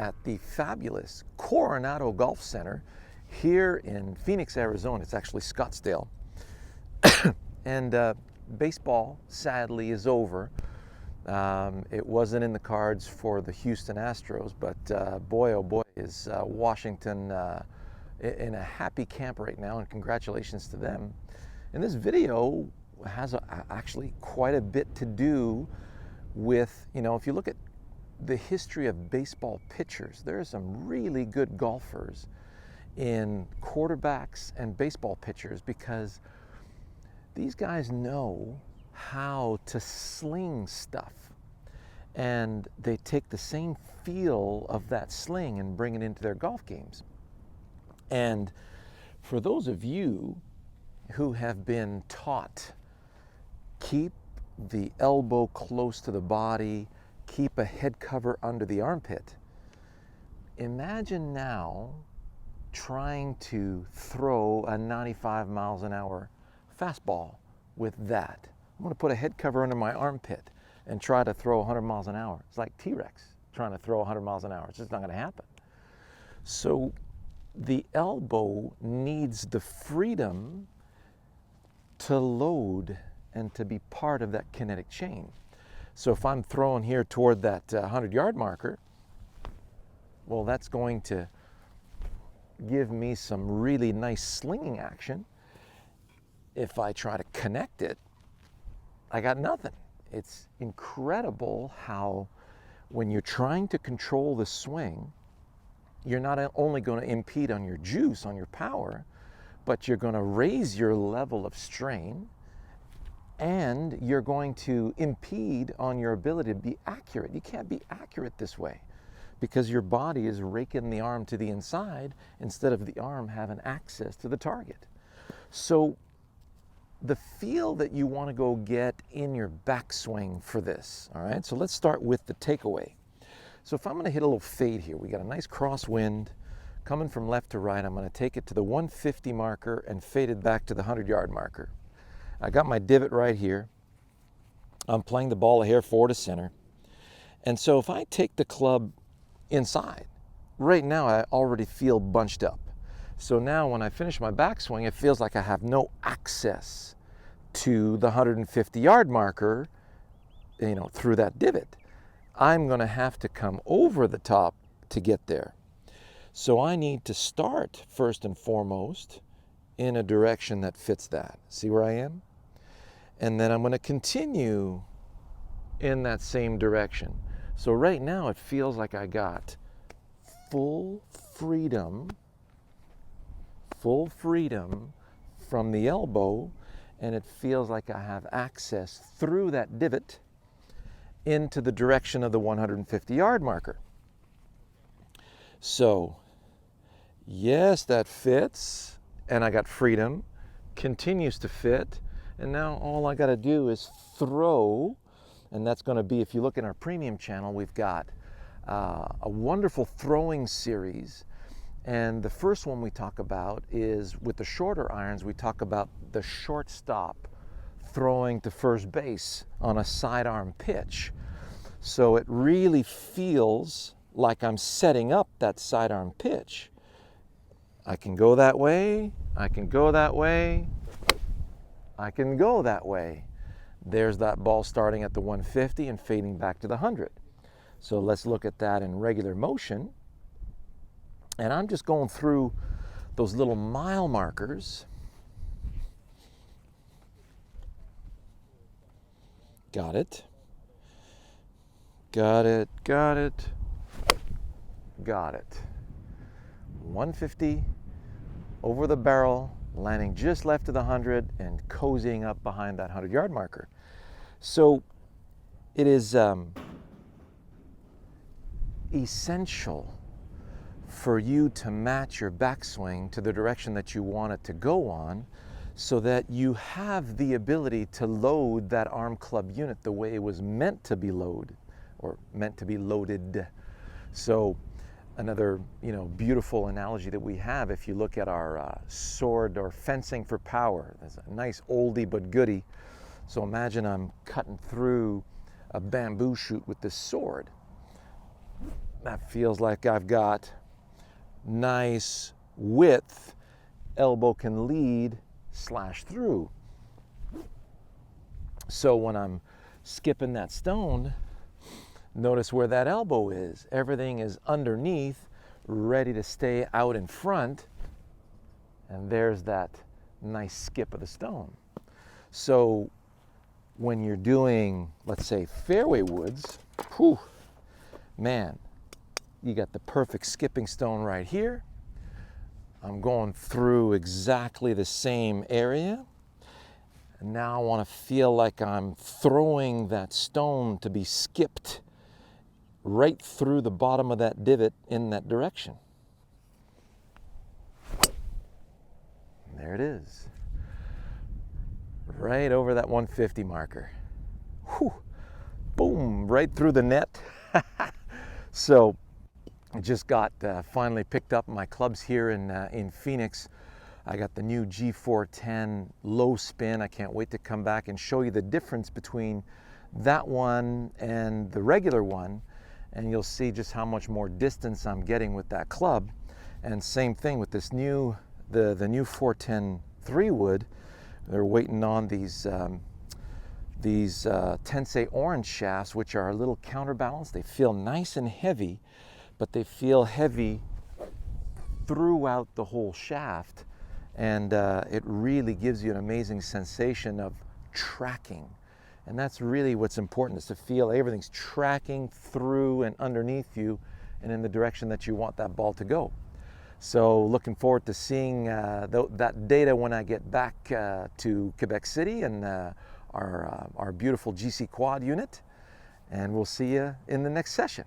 at the fabulous Coronado Golf Center here in Phoenix, Arizona. It's actually Scottsdale. And baseball, sadly, is over. It wasn't in the cards for the Houston Astros, but boy, oh boy, is Washington in a happy camp right now, and congratulations to them. And this video has actually quite a bit to do with, if you look at the history of baseball pitchers, there are some really good golfers in quarterbacks and baseball pitchers, because these guys know how to sling stuff, and they take the same feel of that sling and bring it into their golf games. And for those of you who have been taught, keep the elbow close to the body, keep a head cover under the armpit, imagine now trying to throw a 95 miles an hour fastball with that. I'm going to put a head cover under my armpit and try to throw 100 miles an hour. It's like T-Rex trying to throw 100 miles an hour. It's just not going to happen. So the elbow needs the freedom to load and to be part of that kinetic chain. So if I'm throwing here toward that 100-yard marker, well, that's going to give me some really nice slinging action. If I try to connect it, I got nothing. It's incredible how, when you're trying to control the swing, you're not only going to impede on your juice, on your power, but you're going to raise your level of strain, and you're going to impede on your ability to be accurate. You can't be accurate this way because your body is raking the arm to the inside instead of the arm having access to the target. So the feel that you want to go get in your backswing for this, all right? So let's start with the takeaway. So if I'm going to hit a little fade here, we got a nice crosswind coming from left to right. I'm going to take it to the 150 marker and fade it back to the 100-yard marker. I got my divot right here. I'm playing the ball a hair forward to center. And so if I take the club inside, right now I already feel bunched up. So now when I finish my backswing, it feels like I have no access to the 150-yard marker, through that divot. I'm going to have to come over the top to get there. So I need to start first and foremost in a direction that fits that. See where I am? And then I'm going to continue in that same direction. So right now it feels like I got full freedom from the elbow, and it feels like I have access through that divot into the direction of the 150-yard marker. So, yes, that fits, and I got freedom, continues to fit, and now all I got to do is throw, and that's going to be, if you look in our premium channel, we've got a wonderful throwing series. And the first one we talk about is with the shorter irons. We talk about the shortstop throwing to first base on a sidearm pitch. So it really feels like I'm setting up that sidearm pitch. I can go that way, I can go that way, I can go that way. There's that ball starting at the 150 and fading back to the 100. So let's look at that in regular motion. And I'm just going through those little mile markers. Got it. Got it, got it, got it. 150 over the barrel, landing just left of the 100 and cozying up behind that 100-yard marker. So it is essential for you to match your backswing to the direction that you want it to go on, so that you have the ability to load that arm club unit the way it was meant to be loaded, or meant to be loaded. So another beautiful analogy that we have, if you look at our sword or fencing for power, there's a nice oldie but goodie. So imagine I'm cutting through a bamboo shoot with this sword. That feels like I've got nice width. Elbow can lead / through. So when I'm skipping that stone, notice where that elbow is. Everything is underneath, ready to stay out in front. And there's that nice skip of the stone. So when you're doing, let's say, fairway woods, whew, man, you got the perfect skipping stone right here. I'm going through exactly the same area. And now I want to feel like I'm throwing that stone to be skipped right through the bottom of that divot in that direction. And there it is. Right over that 150 marker. Whew. Boom, right through the net. So I just got finally picked up my clubs here in Phoenix. I got the new G410 low spin. I can't wait to come back and show you the difference between that one and the regular one. And you'll see just how much more distance I'm getting with that club. And same thing with this new, the new 410 3-wood. They're waiting on these Tensei orange shafts, which are a little counterbalanced. They feel nice and heavy, but they feel heavy throughout the whole shaft. And it really gives you an amazing sensation of tracking. And that's really what's important, is to feel everything's tracking through and underneath you and in the direction that you want that ball to go. So looking forward to seeing that data when I get back to Quebec City and our beautiful GC Quad unit. And we'll see you in the next session.